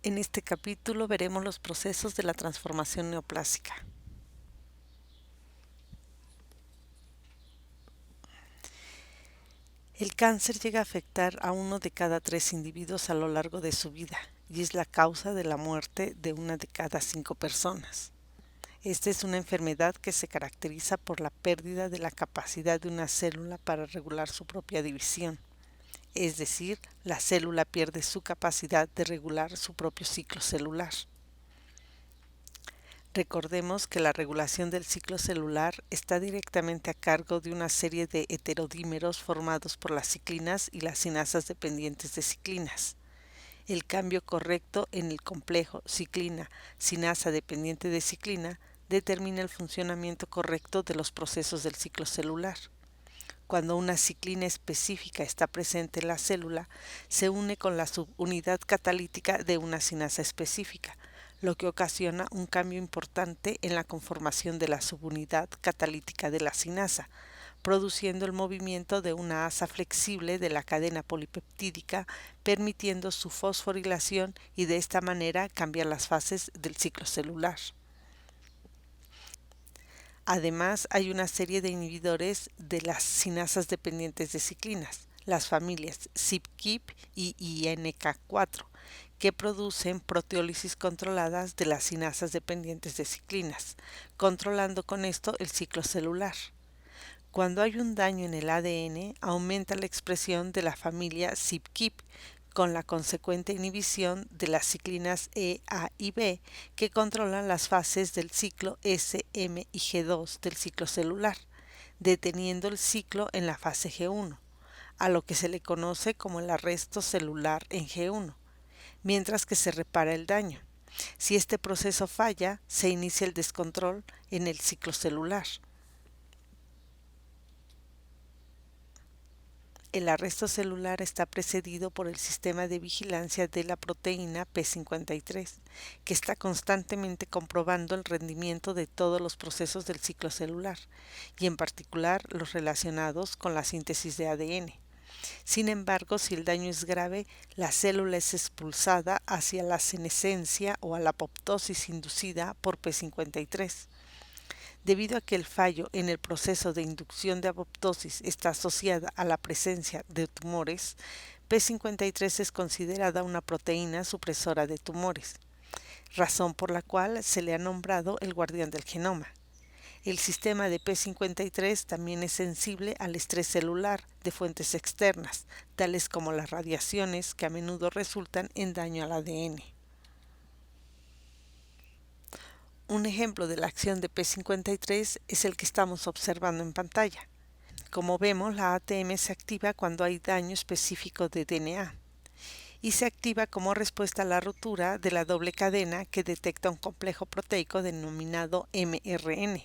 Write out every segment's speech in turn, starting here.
En este capítulo veremos los procesos de la transformación neoplásica. El cáncer llega a afectar a 1 de cada 3 individuos a lo largo de su vida y es la causa de la muerte de 1 de cada 5 personas. Esta es una enfermedad que se caracteriza por la pérdida de la capacidad de una célula para regular su propia división. Es decir, la célula pierde su capacidad de regular su propio ciclo celular. Recordemos que la regulación del ciclo celular está directamente a cargo de una serie de heterodímeros formados por las ciclinas y las cinasas dependientes de ciclinas. El cambio correcto en el complejo ciclina-cinasa dependiente de ciclina determina el funcionamiento correcto de los procesos del ciclo celular. Cuando una ciclina específica está presente en la célula, se une con la subunidad catalítica de una cinasa específica, lo que ocasiona un cambio importante en la conformación de la subunidad catalítica de la cinasa, produciendo el movimiento de una asa flexible de la cadena polipeptídica, permitiendo su fosforilación y de esta manera cambiar las fases del ciclo celular. Además, hay una serie de inhibidores de las cinasas dependientes de ciclinas, las familias CYP/KIP y INK4, que producen proteólisis controladas de las cinasas dependientes de ciclinas, controlando con esto el ciclo celular. Cuando hay un daño en el ADN, aumenta la expresión de la familia CYP/KIP, con la consecuente inhibición de las ciclinas E, A y B, que controlan las fases del ciclo S, M y G2 del ciclo celular, deteniendo el ciclo en la fase G1, a lo que se le conoce como el arresto celular en G1, mientras que se repara el daño. Si este proceso falla, se inicia el descontrol en el ciclo celular. El arresto celular está precedido por el sistema de vigilancia de la proteína P53, que está constantemente comprobando el rendimiento de todos los procesos del ciclo celular, y en particular los relacionados con la síntesis de ADN. Sin embargo, si el daño es grave, la célula es expulsada hacia la senescencia o a la apoptosis inducida por P53. Debido a que el fallo en el proceso de inducción de apoptosis está asociada a la presencia de tumores, P53 es considerada una proteína supresora de tumores, razón por la cual se le ha nombrado el guardián del genoma. El sistema de P53 también es sensible al estrés celular de fuentes externas, tales como las radiaciones que a menudo resultan en daño al ADN. Un ejemplo de la acción de P53 es el que estamos observando en pantalla. Como vemos, la ATM se activa cuando hay daño específico de DNA y se activa como respuesta a la ruptura de la doble cadena que detecta un complejo proteico denominado mRN.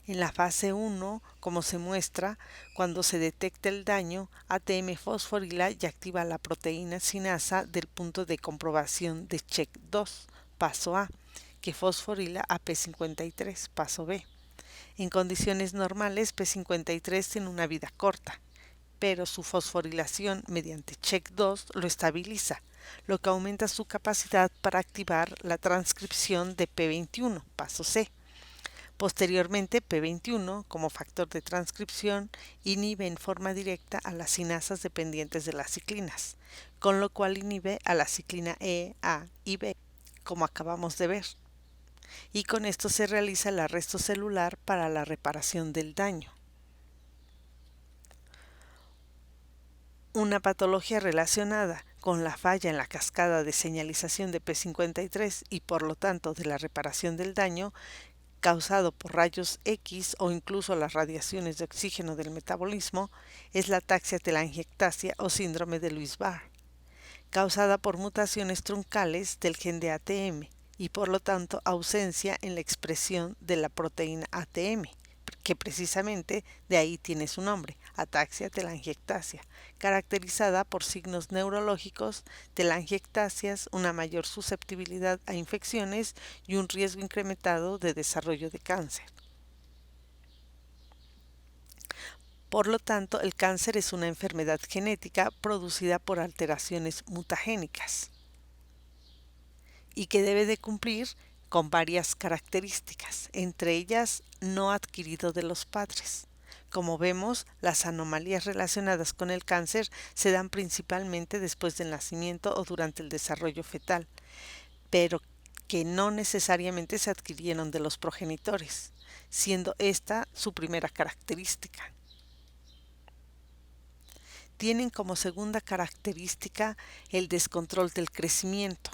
En la fase 1, como se muestra, cuando se detecta el daño, ATM fosforila y activa la proteína sinasa del punto de comprobación de check 2, paso A, que fosforila a P53, paso B. En condiciones normales, P53 tiene una vida corta, pero su fosforilación mediante check 2 lo estabiliza, lo que aumenta su capacidad para activar la transcripción de P21, paso C. Posteriormente, P21, como factor de transcripción, inhibe en forma directa a las cinasas dependientes de las ciclinas, con lo cual inhibe a la ciclina E, A y B, como acabamos de ver. Y con esto se realiza el arresto celular para la reparación del daño. Una patología relacionada con la falla en la cascada de señalización de P53 y por lo tanto de la reparación del daño causado por rayos X o incluso las radiaciones de oxígeno del metabolismo es la ataxia telangiectasia o síndrome de Lewy-Barr, causada por mutaciones truncales del gen de ATM y por lo tanto ausencia en la expresión de la proteína ATM, que precisamente de ahí tiene su nombre, ataxia telangiectasia, caracterizada por signos neurológicos, telangiectasias, una mayor susceptibilidad a infecciones y un riesgo incrementado de desarrollo de cáncer. Por lo tanto, el cáncer es una enfermedad genética producida por alteraciones mutagénicas. y que debe de cumplir con varias características, entre ellas no adquirido de los padres. Como vemos, las anomalías relacionadas con el cáncer se dan principalmente después del nacimiento o durante el desarrollo fetal, pero que no necesariamente se adquirieron de los progenitores, siendo esta su primera característica. Tienen como segunda característica el descontrol del crecimiento.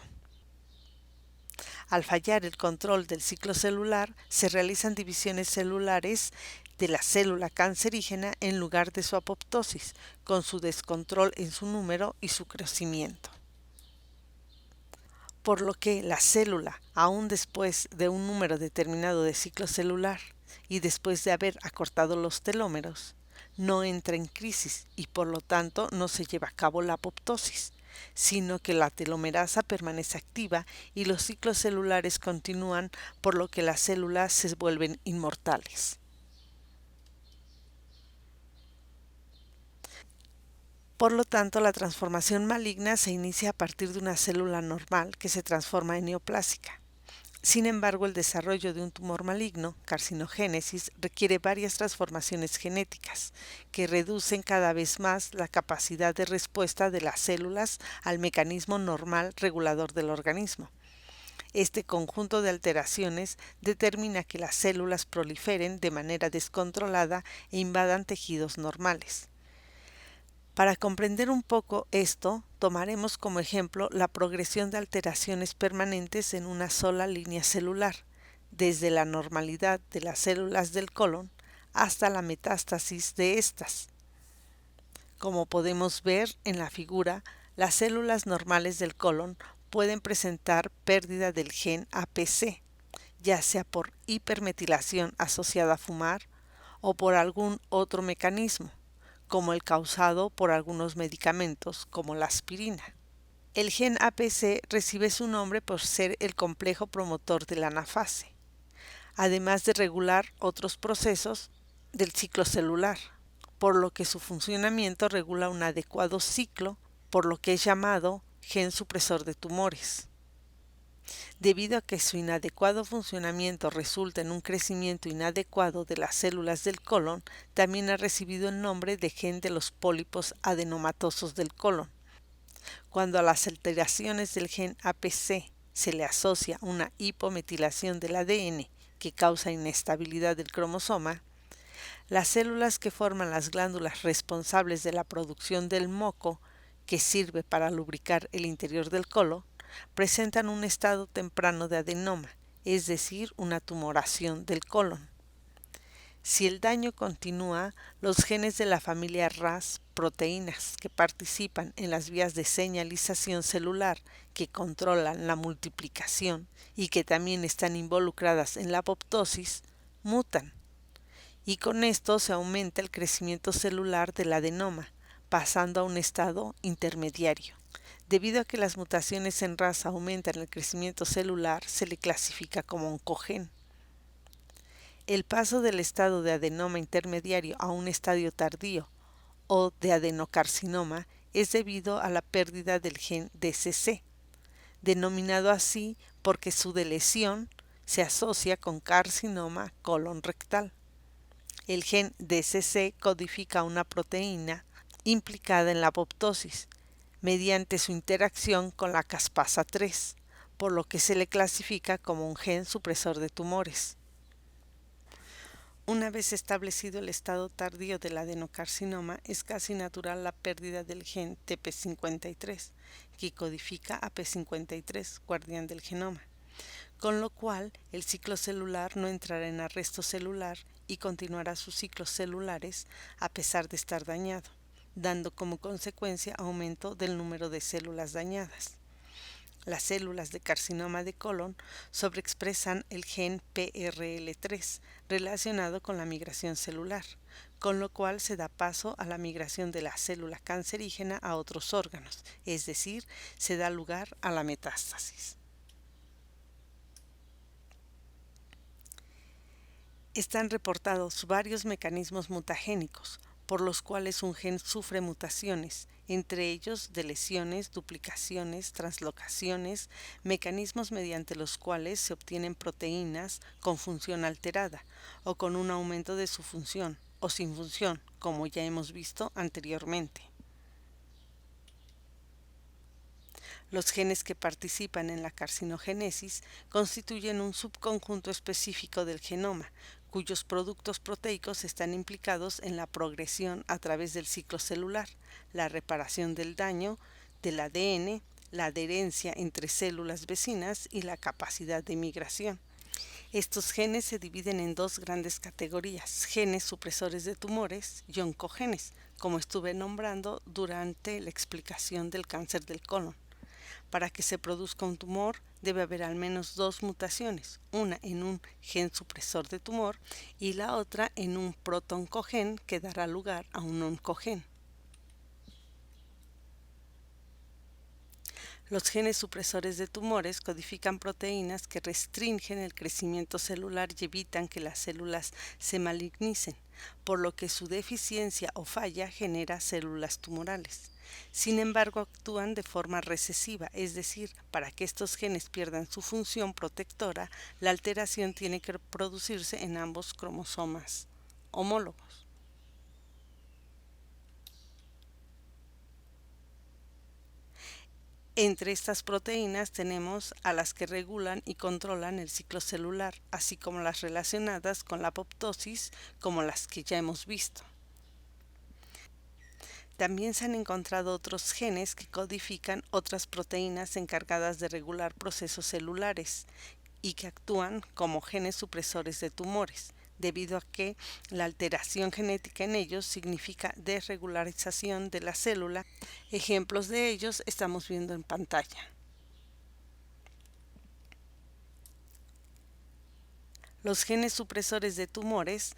Al fallar el control del ciclo celular, se realizan divisiones celulares de la célula cancerígena en lugar de su apoptosis, con su descontrol en su número y su crecimiento. Por lo que la célula, aún después de un número determinado de ciclo celular y después de haber acortado los telómeros, no entra en crisis y por lo tanto no se lleva a cabo la apoptosis, sino que la telomerasa permanece activa y los ciclos celulares continúan, por lo que las células se vuelven inmortales. Por lo tanto, la transformación maligna se inicia a partir de una célula normal que se transforma en neoplásica. Sin embargo, el desarrollo de un tumor maligno, carcinogénesis, requiere varias transformaciones genéticas que reducen cada vez más la capacidad de respuesta de las células al mecanismo normal regulador del organismo. Este conjunto de alteraciones determina que las células proliferen de manera descontrolada e invadan tejidos normales. Para comprender un poco esto, tomaremos como ejemplo la progresión de alteraciones permanentes en una sola línea celular, desde la normalidad de las células del colon hasta la metástasis de estas. Como podemos ver en la figura, las células normales del colon pueden presentar pérdida del gen APC, ya sea por hipermetilación asociada a fumar o por algún otro mecanismo, como el causado por algunos medicamentos, como la aspirina. El gen APC recibe su nombre por ser el complejo promotor de la anafase, además de regular otros procesos del ciclo celular, por lo que su funcionamiento regula un adecuado ciclo, por lo que es llamado gen supresor de tumores. Debido a que su inadecuado funcionamiento resulta en un crecimiento inadecuado de las células del colon, también ha recibido el nombre de gen de los pólipos adenomatosos del colon. Cuando a las alteraciones del gen APC se le asocia una hipometilación del ADN que causa inestabilidad del cromosoma, las células que forman las glándulas responsables de la producción del moco, que sirve para lubricar el interior del colon, presentan un estado temprano de adenoma, es decir, una tumoración del colon. Si el daño continúa, los genes de la familia RAS, proteínas que participan en las vías de señalización celular que controlan la multiplicación y que también están involucradas en la apoptosis, mutan. Y con esto se aumenta el crecimiento celular del adenoma, pasando a un estado intermediario. Debido a que las mutaciones en RAS aumentan el crecimiento celular, se le clasifica como oncogen. El paso del estado de adenoma intermediario a un estadio tardío o de adenocarcinoma es debido a la pérdida del gen DCC, denominado así porque su deleción se asocia con carcinoma colon rectal. El gen DCC codifica una proteína implicada en la apoptosis mediante su interacción con la caspasa 3, por lo que se le clasifica como un gen supresor de tumores. Una vez establecido el estado tardío del adenocarcinoma, es casi natural la pérdida del gen TP53, que codifica a P53, guardián del genoma, con lo cual el ciclo celular no entrará en arresto celular y continuará sus ciclos celulares a pesar de estar dañado, dando como consecuencia aumento del número de células dañadas. Las células de carcinoma de colon sobreexpresan el gen PRL3 relacionado con la migración celular, con lo cual se da paso a la migración de la célula cancerígena a otros órganos, es decir, se da lugar a la metástasis. Están reportados varios mecanismos mutagénicos, por los cuales un gen sufre mutaciones, entre ellos deleciones, duplicaciones, translocaciones, mecanismos mediante los cuales se obtienen proteínas con función alterada o con un aumento de su función o sin función, como ya hemos visto anteriormente. Los genes que participan en la carcinogénesis constituyen un subconjunto específico del genoma, cuyos productos proteicos están implicados en la progresión a través del ciclo celular, la reparación del daño del ADN, la adherencia entre células vecinas y la capacidad de migración. Estos genes se dividen en dos grandes categorías: genes supresores de tumores y oncogenes, como estuve nombrando durante la explicación del cáncer del colon. Para que se produzca un tumor debe haber al menos dos mutaciones, una en un gen supresor de tumor y la otra en un protooncogen que dará lugar a un oncogen. Los genes supresores de tumores codifican proteínas que restringen el crecimiento celular y evitan que las células se malignicen, por lo que su deficiencia o falla genera células tumorales. Sin embargo, actúan de forma recesiva, es decir, para que estos genes pierdan su función protectora, la alteración tiene que producirse en ambos cromosomas homólogos. Entre estas proteínas tenemos a las que regulan y controlan el ciclo celular, así como las relacionadas con la apoptosis, como las que ya hemos visto. También se han encontrado otros genes que codifican otras proteínas encargadas de regular procesos celulares y que actúan como genes supresores de tumores, debido a que la alteración genética en ellos significa desregularización de la célula. Ejemplos de ellos estamos viendo en pantalla. Los genes supresores de tumores,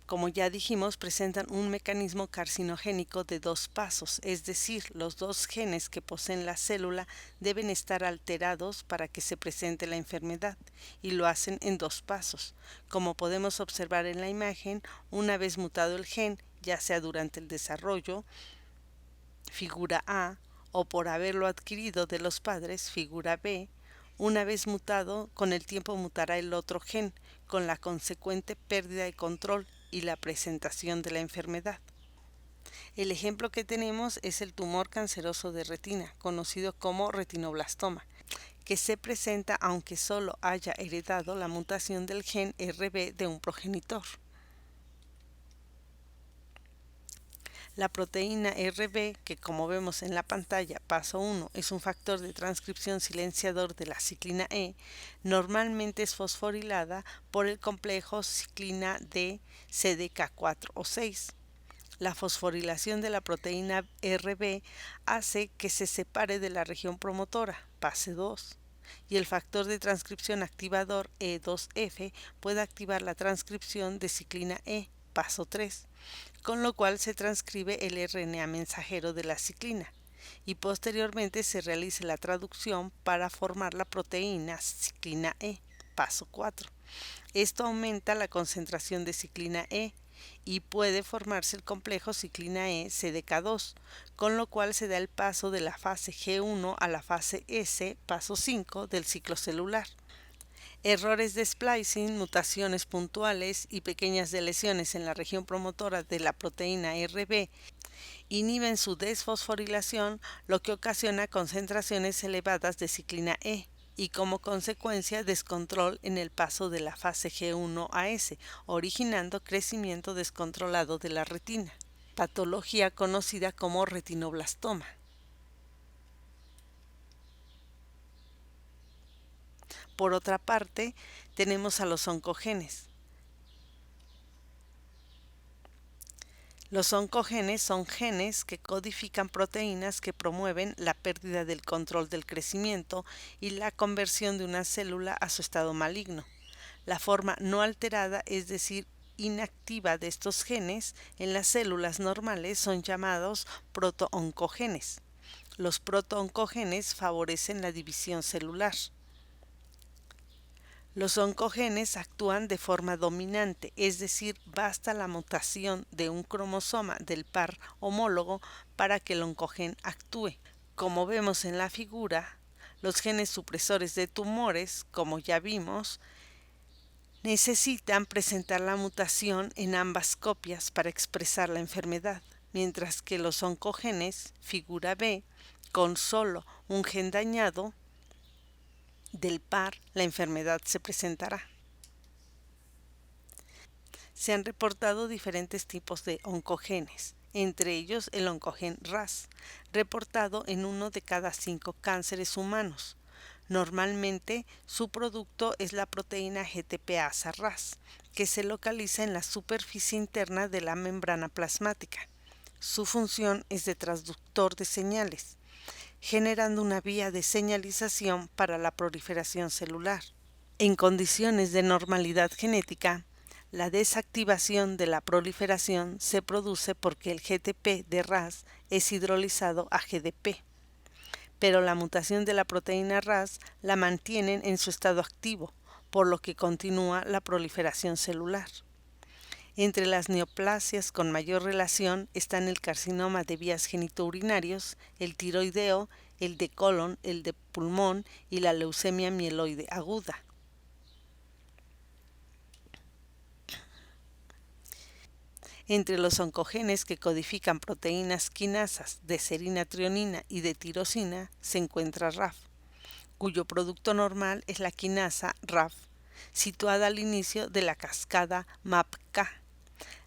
como ya dijimos, presentan un mecanismo carcinogénico de dos pasos, es decir, los dos genes que poseen la célula deben estar alterados para que se presente la enfermedad, y lo hacen en dos pasos. Como podemos observar en la imagen, una vez mutado el gen, ya sea durante el desarrollo, figura A, o por haberlo adquirido de los padres, figura B, una vez mutado, con el tiempo mutará el otro gen, con la consecuente pérdida de control y la presentación de la enfermedad. El ejemplo que tenemos es el tumor canceroso de retina, conocido como retinoblastoma, que se presenta aunque solo haya heredado la mutación del gen RB de un progenitor. La proteína RB, que como vemos en la pantalla, paso 1, es un factor de transcripción silenciador de la ciclina E, normalmente es fosforilada por el complejo ciclina D, CDK4 o 6. La fosforilación de la proteína RB hace que se separe de la región promotora, fase 2, y el factor de transcripción activador E2F puede activar la transcripción de ciclina E, paso 3, con lo cual se transcribe el RNA mensajero de la ciclina y posteriormente se realiza la traducción para formar la proteína ciclina E, paso 4. Esto aumenta la concentración de ciclina E y puede formarse el complejo ciclina E CDK2, con lo cual se da el paso de la fase G1 a la fase S, paso 5 del ciclo celular. Errores de splicing, mutaciones puntuales y pequeñas lesiones en la región promotora de la proteína RB inhiben su desfosforilación, lo que ocasiona concentraciones elevadas de ciclina E y como consecuencia descontrol en el paso de la fase G1 a S, originando crecimiento descontrolado de la retina, patología conocida como retinoblastoma. Por otra parte, tenemos a los oncogenes. Los oncogenes son genes que codifican proteínas que promueven la pérdida del control del crecimiento y la conversión de una célula a su estado maligno. La forma no alterada, es decir, inactiva de estos genes en las células normales son llamados protooncogenes. Los protooncogenes favorecen la división celular. Los oncogenes actúan de forma dominante, es decir, basta la mutación de un cromosoma del par homólogo para que el oncogen actúe. Como vemos en la figura, los genes supresores de tumores, como ya vimos, necesitan presentar la mutación en ambas copias para expresar la enfermedad, mientras que los oncogenes, figura B, con solo un gen dañado del par, la enfermedad se presentará. Se han reportado diferentes tipos de oncogenes, entre ellos el oncogen RAS, reportado en 1 de cada 5 cánceres humanos. Normalmente, su producto es la proteína GTPase-RAS, que se localiza en la superficie interna de la membrana plasmática. Su función es de transductor de señales, generando una vía de señalización para la proliferación celular. En condiciones de normalidad genética, la desactivación de la proliferación se produce porque el GTP de RAS es hidrolizado a GDP, pero la mutación de la proteína RAS la mantienen en su estado activo, por lo que continúa la proliferación celular. Entre las neoplasias con mayor relación están el carcinoma de vías genitourinarios, el tiroideo, el de colon, el de pulmón y la leucemia mieloide aguda. Entre los oncogenes que codifican proteínas quinasas de serina trionina y de tirosina se encuentra RAF, cuyo producto normal es la quinasa RAF, situada al inicio de la cascada MAPK,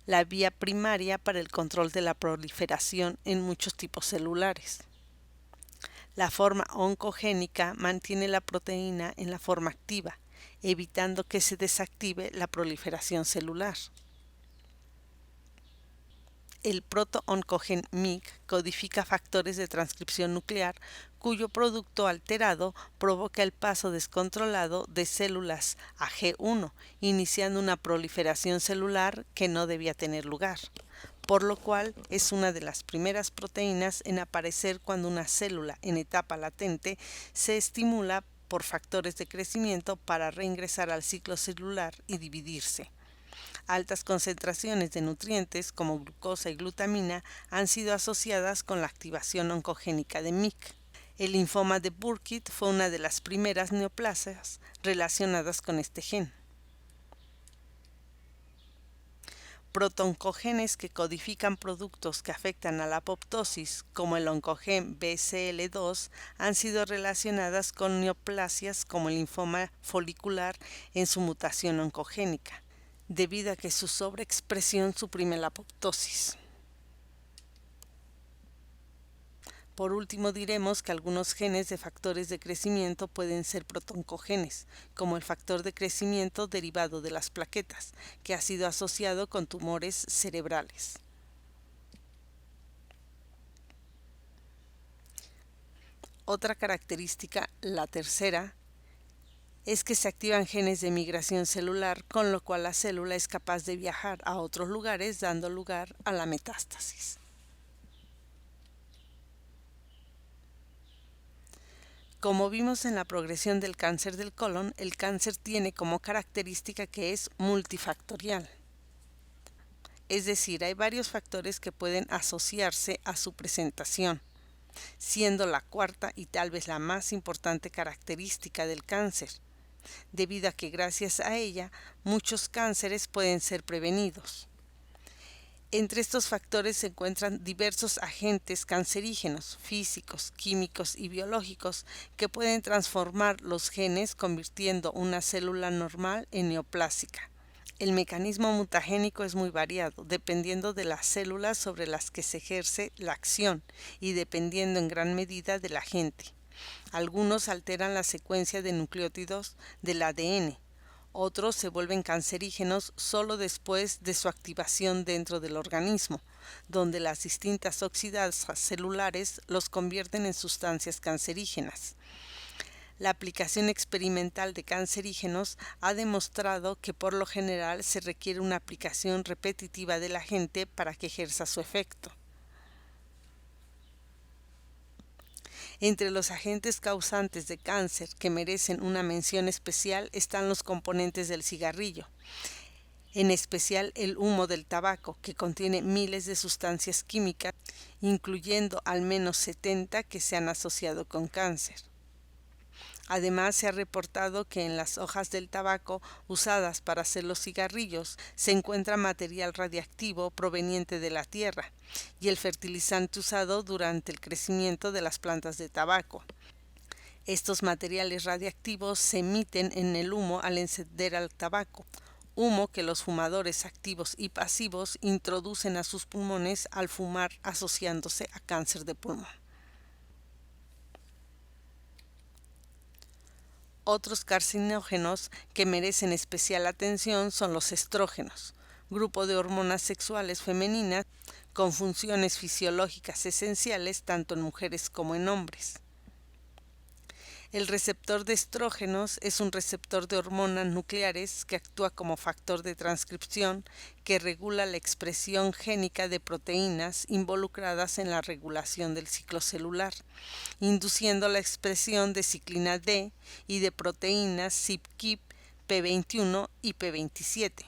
la vía primaria para el control de la proliferación en muchos tipos celulares. La forma oncogénica mantiene la proteína en la forma activa, evitando que se desactive la proliferación celular. El proto-oncogen MYC codifica factores de transcripción nuclear cuyo producto alterado provoca el paso descontrolado de células a G1, iniciando una proliferación celular que no debía tener lugar, por lo cual es una de las primeras proteínas en aparecer cuando una célula en etapa latente se estimula por factores de crecimiento para reingresar al ciclo celular y dividirse. Altas concentraciones de nutrientes como glucosa y glutamina han sido asociadas con la activación oncogénica de MYC. El linfoma de Burkitt fue una de las primeras neoplasias relacionadas con este gen. Protooncogenes que codifican productos que afectan a la apoptosis, como el oncogen BCL2, han sido relacionadas con neoplasias como el linfoma folicular en su mutación oncogénica, debido a que su sobreexpresión suprime la apoptosis. Por último, diremos que algunos genes de factores de crecimiento pueden ser protooncogenes, como el factor de crecimiento derivado de las plaquetas, que ha sido asociado con tumores cerebrales. Otra característica, la tercera, es que se activan genes de migración celular, con lo cual la célula es capaz de viajar a otros lugares, dando lugar a la metástasis. Como vimos en la progresión del cáncer del colon, el cáncer tiene como característica que es multifactorial. Es decir, hay varios factores que pueden asociarse a su presentación, siendo la cuarta y tal vez la más importante característica del cáncer, debido a que gracias a ella muchos cánceres pueden ser prevenidos. Entre estos factores se encuentran diversos agentes cancerígenos, físicos, químicos y biológicos que pueden transformar los genes convirtiendo una célula normal en neoplásica. El mecanismo mutagénico es muy variado, dependiendo de las células sobre las que se ejerce la acción y dependiendo en gran medida del agente. Algunos alteran la secuencia de nucleótidos del ADN. Otros se vuelven cancerígenos solo después de su activación dentro del organismo, donde las distintas oxidasas celulares los convierten en sustancias cancerígenas. La aplicación experimental de cancerígenos ha demostrado que por lo general se requiere una aplicación repetitiva del agente para que ejerza su efecto. Entre los agentes causantes de cáncer que merecen una mención especial están los componentes del cigarrillo. en especial el humo del tabaco, que contiene miles de sustancias químicas, incluyendo al menos 70 que se han asociado con cáncer. Además, se ha reportado que en las hojas del tabaco usadas para hacer los cigarrillos se encuentra material radiactivo proveniente de la tierra y el fertilizante usado durante el crecimiento de las plantas de tabaco. Estos materiales radiactivos se emiten en el humo al encender el tabaco, humo que los fumadores activos y pasivos introducen a sus pulmones al fumar, asociándose a cáncer de pulmón. Otros carcinógenos que merecen especial atención son los estrógenos, grupo de hormonas sexuales femeninas con funciones fisiológicas esenciales tanto en mujeres como en hombres. El receptor de estrógenos es un receptor de hormonas nucleares que actúa como factor de transcripción que regula la expresión génica de proteínas involucradas en la regulación del ciclo celular, induciendo la expresión de ciclina D y de proteínas CYP, P21 y P27,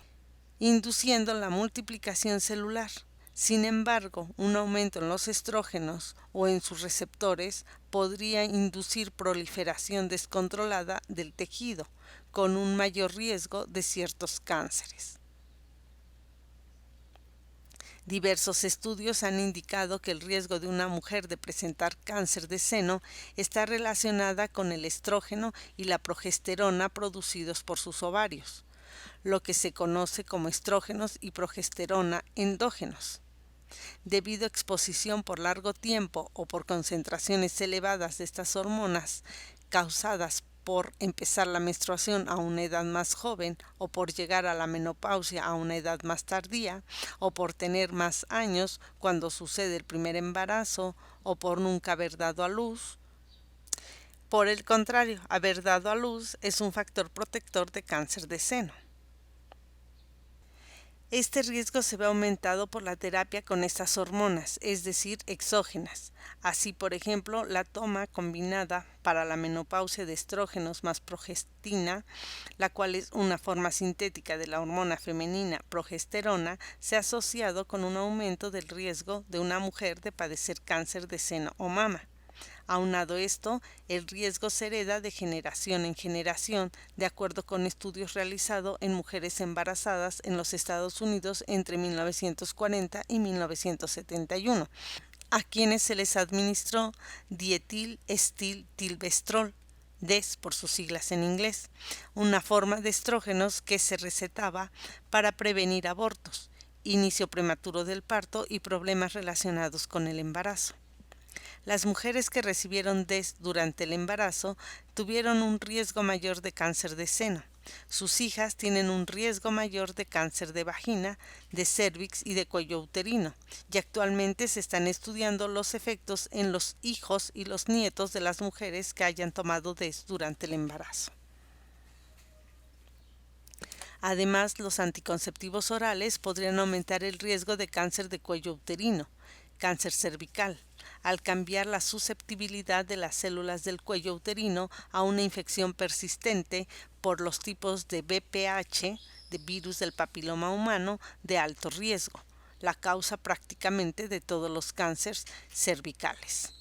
induciendo la multiplicación celular. Sin embargo, un aumento en los estrógenos o en sus receptores podría inducir proliferación descontrolada del tejido, con un mayor riesgo de ciertos cánceres. Diversos estudios han indicado que el riesgo de una mujer de presentar cáncer de seno está relacionada con el estrógeno y la progesterona producidos por sus ovarios, lo que se conoce como estrógenos y progesterona endógenos. Debido a exposición por largo tiempo o por concentraciones elevadas de estas hormonas causadas por empezar la menstruación a una edad más joven o por llegar a la menopausia a una edad más tardía o por tener más años cuando sucede el primer embarazo o por nunca haber dado a luz. Por el contrario, haber dado a luz es un factor protector de cáncer de seno. Este riesgo se ve aumentado por la terapia con estas hormonas, es decir, exógenas. Así, por ejemplo, la toma combinada para la menopausia de estrógenos más progestina, la cual es una forma sintética de la hormona femenina progesterona, se ha asociado con un aumento del riesgo de una mujer de padecer cáncer de seno o mama. Aunado esto, el riesgo se hereda de generación en generación, de acuerdo con estudios realizados en mujeres embarazadas en los Estados Unidos entre 1940 y 1971, a quienes se les administró dietil-estil-tilvestrol, DES por sus siglas en inglés, una forma de estrógenos que se recetaba para prevenir abortos, inicio prematuro del parto y problemas relacionados con el embarazo. Las mujeres que recibieron DES durante el embarazo tuvieron un riesgo mayor de cáncer de seno. Sus hijas tienen un riesgo mayor de cáncer de vagina, de cérvix y de cuello uterino, y actualmente se están estudiando los efectos en los hijos y los nietos de las mujeres que hayan tomado DES durante el embarazo. Además, los anticonceptivos orales podrían aumentar el riesgo de cáncer de cuello uterino, cáncer cervical, al cambiar la susceptibilidad de las células del cuello uterino a una infección persistente por los tipos de VPH, de virus del papiloma humano, de alto riesgo, la causa prácticamente de todos los cánceres cervicales.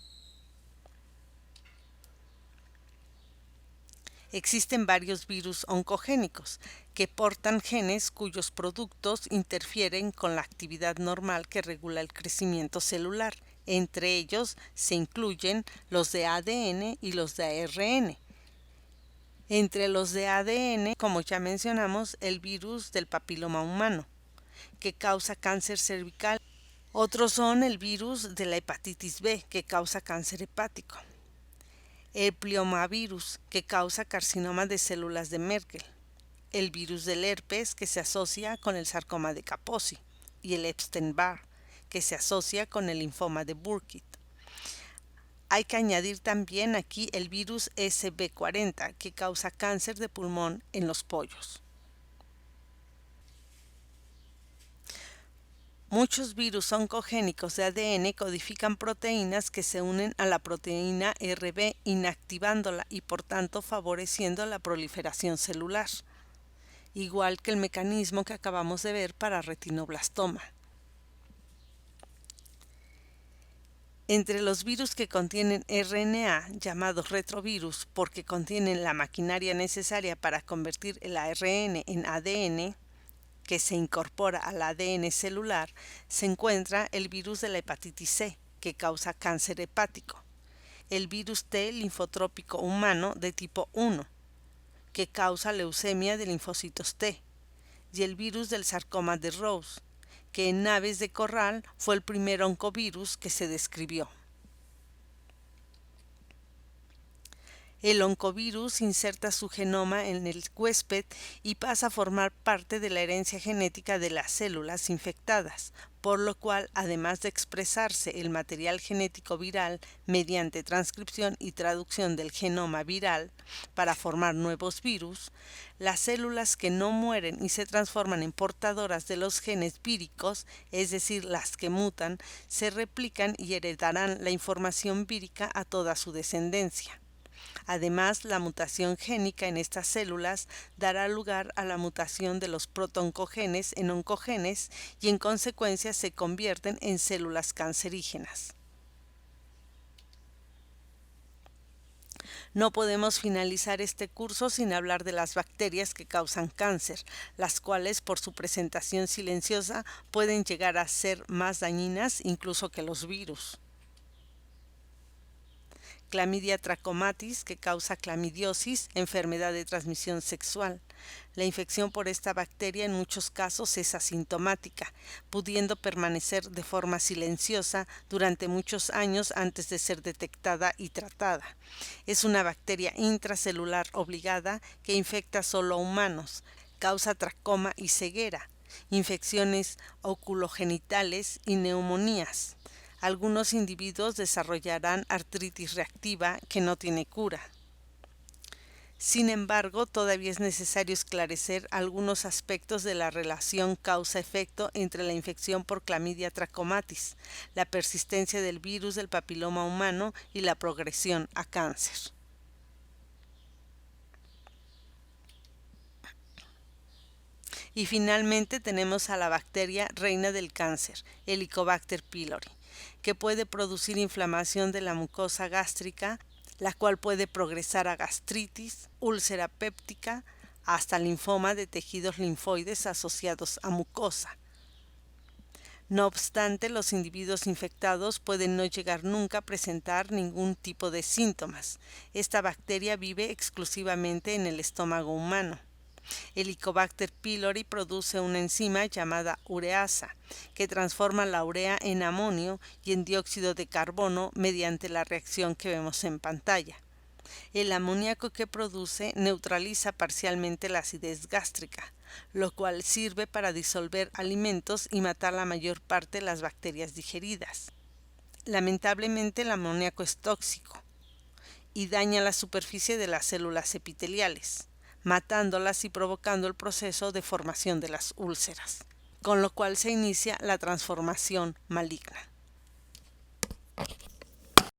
Existen varios virus oncogénicos que portan genes cuyos productos interfieren con la actividad normal que regula el crecimiento celular. Entre ellos se incluyen los de ADN y los de ARN. Entre los de ADN, como ya mencionamos, el virus del papiloma humano, que causa cáncer cervical. Otros son el virus de la hepatitis B, que causa cáncer hepático. El pliomavirus, que causa carcinoma de células de Merkel, el virus del herpes, que se asocia con el sarcoma de Kaposi, y el Epstein-Barr, que se asocia con el linfoma de Burkitt. Hay que añadir también aquí el virus SB40, que causa cáncer de pulmón en los pollos. Muchos virus oncogénicos de ADN codifican proteínas que se unen a la proteína Rb, inactivándola y por tanto favoreciendo la proliferación celular. igual que el mecanismo que acabamos de ver para retinoblastoma. Entre los virus que contienen RNA, llamados retrovirus porque contienen la maquinaria necesaria para convertir el ARN en ADN, que se incorpora al ADN celular, se encuentra el virus de la hepatitis C, que causa cáncer hepático, el virus T linfotrópico humano de tipo 1, que causa leucemia de linfocitos T, y el virus del sarcoma de Rose, que en aves de corral fue el primer oncovirus que se describió. El oncovirus inserta su genoma en el huésped y pasa a formar parte de la herencia genética de las células infectadas, por lo cual, además de expresarse el material genético viral mediante transcripción y traducción del genoma viral para formar nuevos virus, las células que no mueren y se transforman en portadoras de los genes víricos, es decir, las que mutan, se replican y heredarán la información vírica a toda su descendencia. Además, la mutación génica en estas células dará lugar a la mutación de los protooncogenes en oncogenes y en consecuencia se convierten en células cancerígenas. No podemos finalizar este curso sin hablar de las bacterias que causan cáncer, las cuales por su presentación silenciosa pueden llegar a ser más dañinas incluso que los virus. Clamidia trachomatis, que causa clamidiosis, enfermedad de transmisión sexual. La infección por esta bacteria en muchos casos es asintomática, pudiendo permanecer de forma silenciosa durante muchos años antes de ser detectada y tratada. Es una bacteria intracelular obligada que infecta solo a humanos, causa tracoma y ceguera, infecciones oculogenitales y neumonías. Algunos individuos desarrollarán artritis reactiva que no tiene cura. Sin embargo, todavía es necesario esclarecer algunos aspectos de la relación causa-efecto entre la infección por Clamidia trachomatis, la persistencia del virus del papiloma humano y la progresión a cáncer. Y finalmente tenemos a la bacteria reina del cáncer, Helicobacter pylori, que puede producir inflamación de la mucosa gástrica, la cual puede progresar a gastritis, úlcera péptica, hasta linfoma de tejidos linfoides asociados a mucosa. No obstante, los individuos infectados pueden no llegar nunca a presentar ningún tipo de síntomas. Esta bacteria vive exclusivamente en el estómago humano. Helicobacter pylori produce una enzima llamada ureasa, que transforma la urea en amonio y en dióxido de carbono mediante la reacción que vemos en pantalla. El amoníaco que produce neutraliza parcialmente la acidez gástrica, lo cual sirve para disolver alimentos y matar la mayor parte de las bacterias digeridas. Lamentablemente, el amoníaco es tóxico y daña la superficie de las células epiteliales, matándolas y provocando el proceso de formación de las úlceras, con lo cual se inicia la transformación maligna.